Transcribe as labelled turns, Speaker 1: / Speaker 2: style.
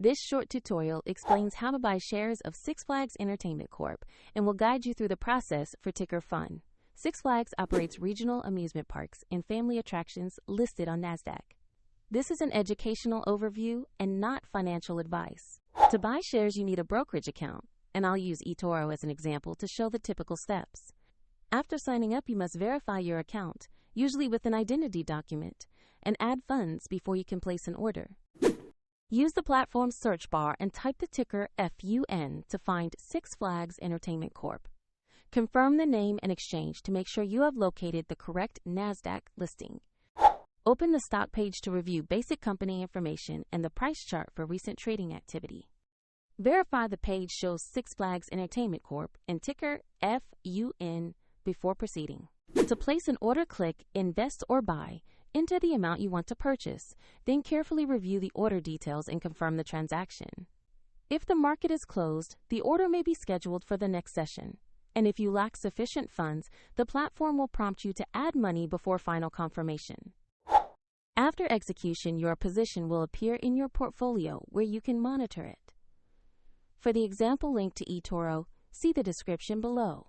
Speaker 1: This short tutorial explains how to buy shares of Six Flags Entertainment Corp. And will guide you through the process for ticker FUN. Six Flags operates regional amusement parks and family attractions listed on NASDAQ. This is an educational overview and not financial advice. To buy shares, you need a brokerage account, and I'll use eToro as an example to show the typical steps. After signing up, you must verify your account, usually with an identity document, and add funds before you can place an order. Use the platform's search bar and type the ticker FUN to find Six Flags Entertainment Corp. Confirm the name and exchange to make sure you have located the correct NASDAQ listing. Open the stock page to review basic company information and the price chart for recent trading activity. Verify the page shows Six Flags Entertainment Corp. and ticker FUN before proceeding. To place an order, click Invest or Buy. Enter the amount you want to purchase, then carefully review the order details and confirm the transaction. If the market is closed, the order may be scheduled for the next session. And if you lack sufficient funds, the platform will prompt you to add money before final confirmation. After execution, your position will appear in your portfolio where you can monitor it. For the example link to eToro, see the description below.